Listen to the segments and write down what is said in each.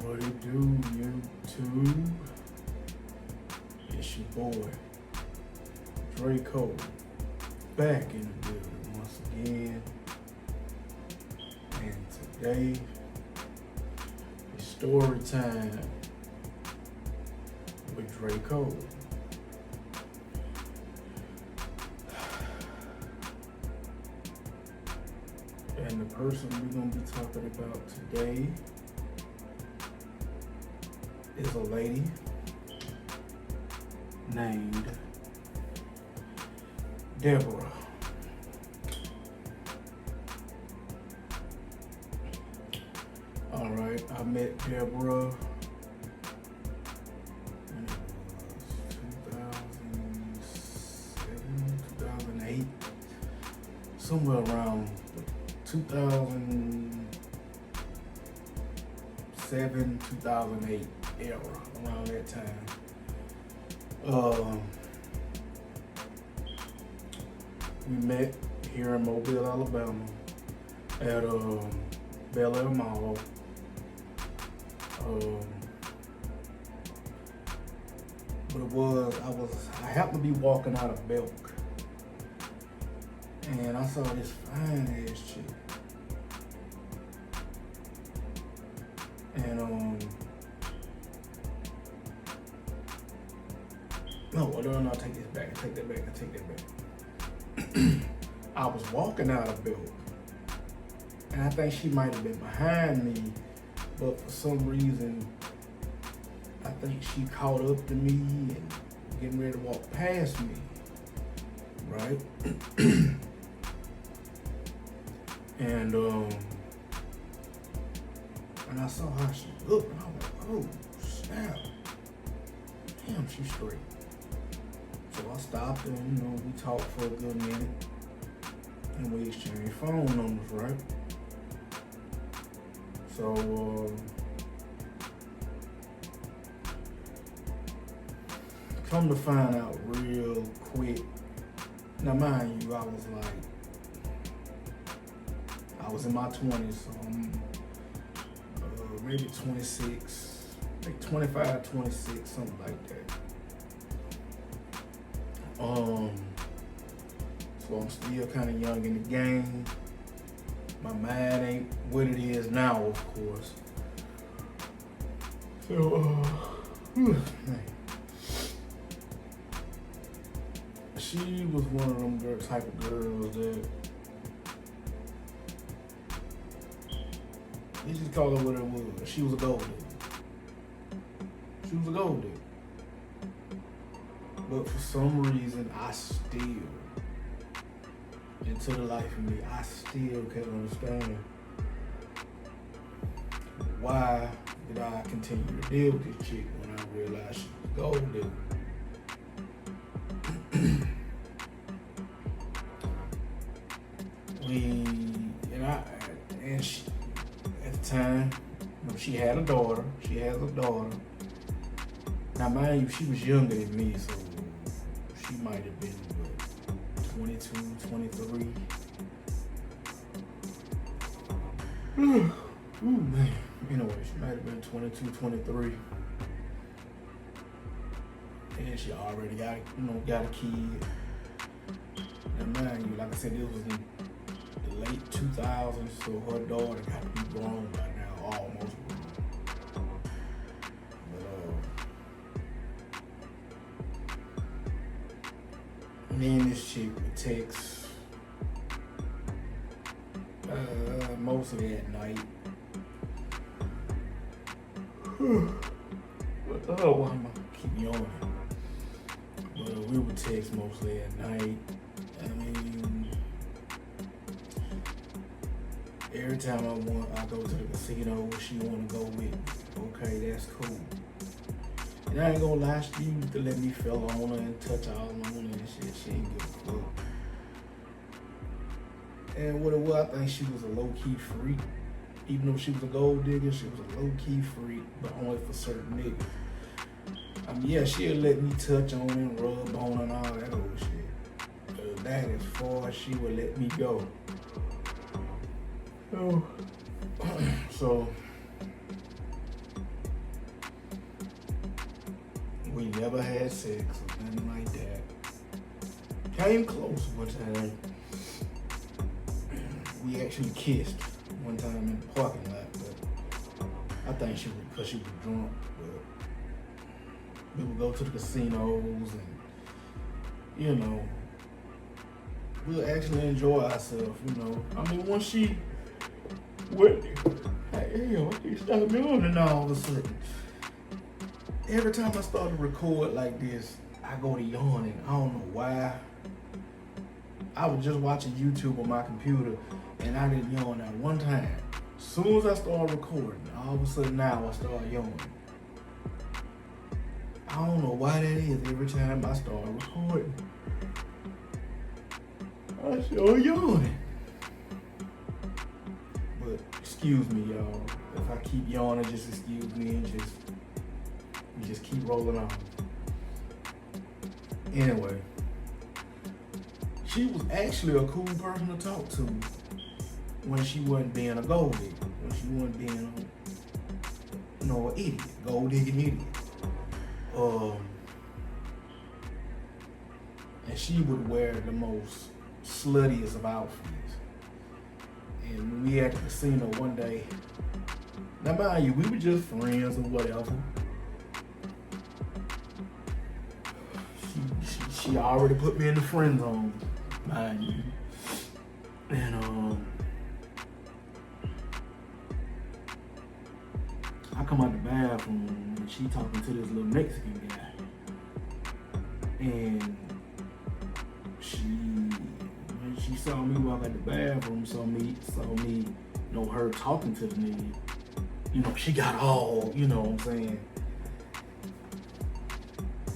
What it do, YouTube? It's your boy, Draco, back in the building once again. And today, it's story time with Draco. And the person we're going to be talking about today is a lady named Debra. All right, I met Debra in 2007, 2008, somewhere around 2007, 2008 era, around that time. We met here in Mobile, Alabama at Bel Air Mall. But I happened to be walking out of Belk and I saw this fine ass chick. And no, take this back. I take that back. I was walking out of Belk, and I think she might have been behind me, but for some reason, I think she caught up to me and getting ready to walk past me, right? And I saw how she looked, and I was like, oh, snap. Damn, she's straight. So I stopped and, we talked for a good minute. And we exchanged phone numbers, right? So, come to find out real quick. Now, mind you, I was in my 20s, so I'm maybe 26, like 25, 26, something like that. So I'm still kind of young in the game. My mind ain't what it is now, of course. So, she was one of them type of girls that you just call her what it was. She was a gold digger. But for some reason, I still, into the life of me, I still can't understand why did I continue to deal with this chick when I realized she was a gold digger. And she, at the time, she had a daughter. She has a daughter. Now, mind you, she was younger than me, so she might have been, 22, 23. Ooh, man. Anyway, she might have been 22, 23. And she already got a kid. And mind you, like I said, this was in the late 2000s, so her daughter got to be grown by now, almost grown. Me and this chick would text mostly at night. But, I'm gonna keep yawning. But we would text mostly at night. I mean, every time I go to the casino, she wanna go with me. Okay, that's cool. And I ain't gonna lie, she used to let me feel on her and touch all on her and shit. She ain't give a fuck. And what it was, I think she was a low-key freak. Even though she was a gold digger, she was a low-key freak, but only for certain niggas. I mean, yeah, she'll let me touch on and rub on and all that old shit. But that as far as she would let me go. So never had sex or nothing like that. Came close one time. We actually kissed one time in the parking lot, but I think she was because she was drunk. But we would go to the casinos and, you know, we'll actually enjoy ourselves, you know. I mean, once she went, hey, she started yawning and all of a sudden. Every time I start to record like this, I go to yawning. I don't know why. I was just watching YouTube on my computer and I didn't yawn that one time. As soon as I started recording, all of a sudden now I start yawning. I don't know why that is every time I start recording. I sure yawning. But excuse me, y'all. If I keep yawning, just excuse me and just keep rolling on. Anyway, she was actually a cool person to talk to when she wasn't being a gold digger, when she wasn't being, you know, an idiot, gold digging idiot. And she would wear the most sluttiest of outfits. And we at the casino one day. Now mind you, we were just friends or whatever. She already put me in the friend zone, mind you. And I come out the bathroom and she talking to this little Mexican guy. And when she saw me walk out the bathroom, saw me, you know, her talking to the nigga, you know, she got all, you know what I'm saying,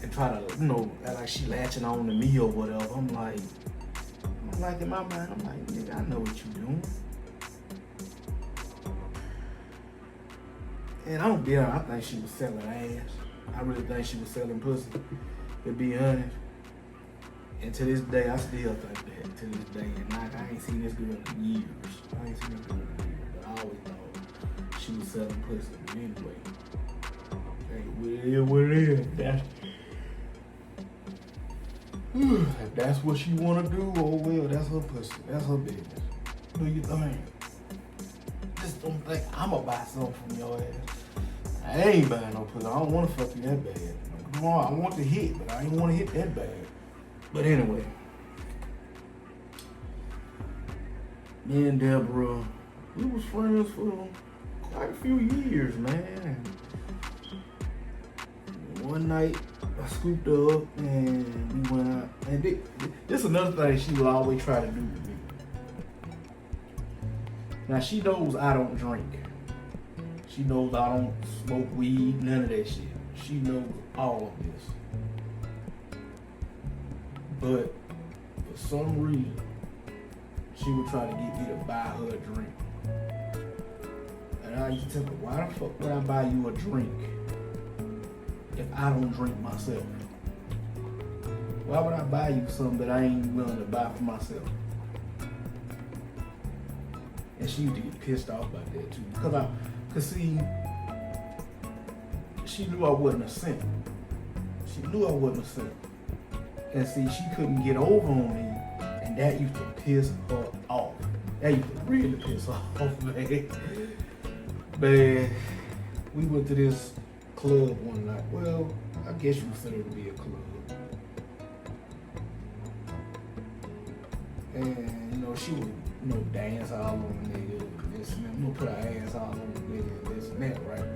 and try to, you know, act like she latching on to me or whatever. I'm like in my mind, I'm like, nigga, I know what you doing. And I don't be honest, I think she was selling ass. I really think she was selling pussy, to be honest. And to this day, I still think that, to this day. And like, I ain't seen this girl in years. But I always thought she was selling pussy. But anyway, hey, it is what it is. If that's what she wanna do, oh well, that's her pussy. That's her business. Do your thing. Just don't think I'ma buy something from your ass. I ain't buying no pussy. I don't wanna fuck you that bad. Come on, I want to hit, but I ain't wanna hit that bad. But anyway, me and Debra, we was friends for quite a few years, man. One night, I scooped her up and we went out. And this is another thing she will always try to do with me. Now, she knows I don't drink. She knows I don't smoke weed, none of that shit. She knows all of this. But for some reason, she would try to get me to buy her a drink. And I used to tell her, why the fuck would I buy you a drink if I don't drink myself? Why would I buy you something that I ain't willing to buy for myself? And she used to get pissed off about that too. Cause see, she knew I wasn't a simp. She knew I wasn't a simp. And see, she couldn't get over on me, and that used to piss her off. That used to really piss her off, man. Man, we went to this club one night. Well, I guess you consider it to be a club. And, you know, she would, you know, dance all on the nigga, this and that. You know, put her ass all on the nigga, this and that, right?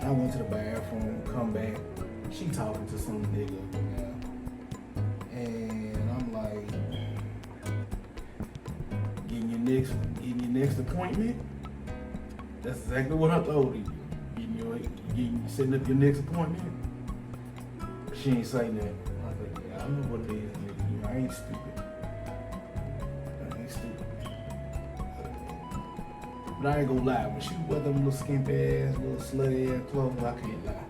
I went to the bathroom, come back. She talking to some nigga now. And I'm like, getting your next appointment? That's exactly what I told you. Getting setting up your next appointment? She ain't saying that. I was like, yeah, I know what it is, nigga. I ain't stupid. But I ain't gonna lie, when she wore them little skimpy ass, little slutty ass clothes, I can't lie.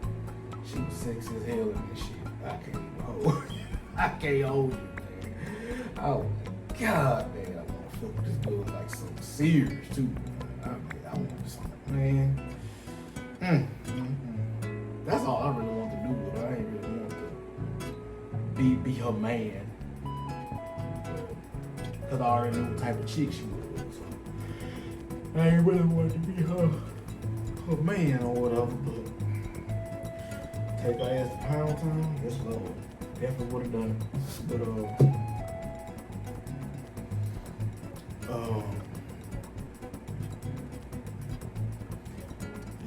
She was sexy as hell in this shit. I can't even hold you. I can't hold you, man. Oh my God, man. I want to fuck with this girl like something serious too. I want something, man. That's all I really want to do be her man. Cause I already knew what type of chick she was. So I ain't really wanted to be her man or whatever, but take her ass to Pound Town, yes Lord. Definitely would have done it. But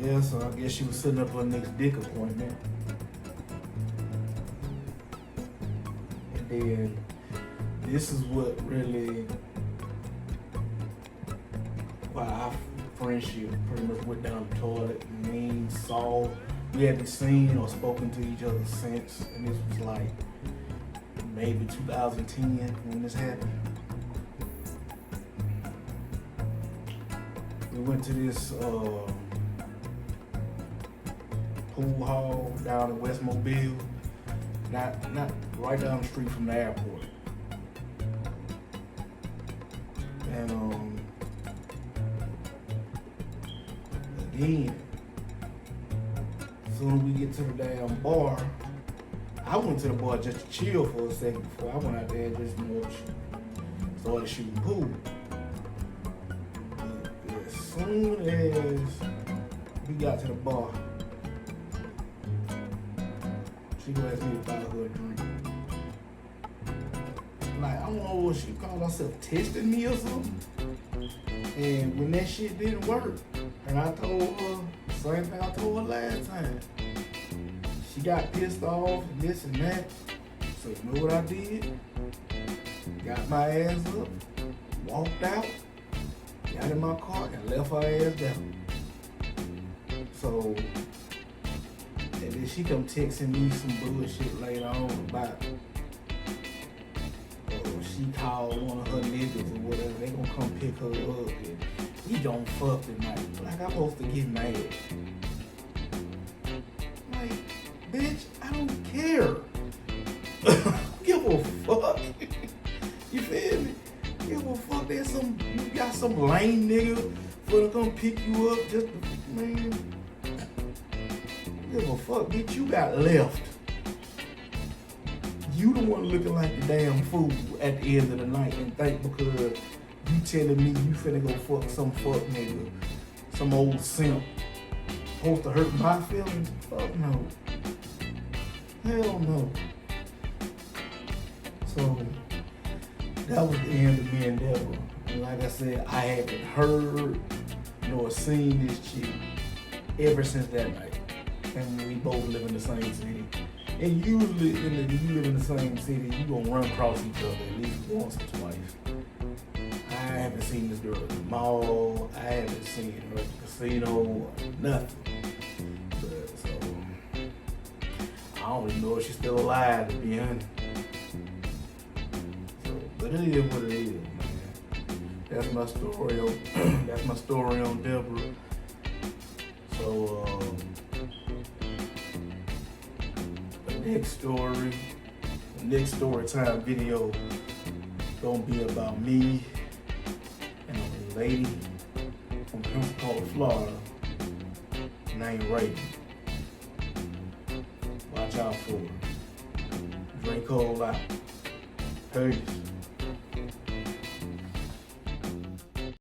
yeah, so I guess she was setting up her next dick appointment. And then this is what really, why our friendship pretty much went down the toilet. We haven't seen or spoken to each other since, and this was like maybe 2010 when this happened. We went to this pool hall down in West Mobile, not right down the street from the airport. And again, as soon as we get to the damn bar, I went to the bar just to chill for a second before I went out there and just started shooting pool. As soon as we got to the bar, she gonna ask me to buy her a drink. Like, I don't know what she called herself, testing me or something. And when that shit didn't work, and I told her the same thing I told her last time, she got pissed off and this and that. So you know what I did? Got my ass up, walked out, got in my car, and left her ass down. So, and then she come texting me some bullshit later on about, she called one of her niggas or whatever, they gonna come pick her up and we don't fuck tonight. Like, I'm supposed to get mad. Like, bitch, I don't care. Give a fuck. You feel me? Give a fuck. You got some lame nigga for to come pick you up just to, man. Give a fuck, bitch. You got left. You the one looking like the damn fool at the end of the night and think because you telling me you finna go fuck some fuck nigga, some old simp, supposed to hurt my feelings? Fuck no. Hell no. So that was the end of me and Debra. And like I said, I haven't heard nor seen this chick ever since that night. And we both live in the same city. And usually, if you live in the same city, you gonna run across each other at least once or twice. I haven't seen this girl at the mall. I haven't seen her at the casino or nothing. But so, I don't even know if she's still alive, to be honest. So, but it is what it is, man. That's my story on. That's my story on Debra. So. Next story time video gonna be about me and a lady from Pensacola, Florida named Raven. Watch out for her. Drink cold out. Peace.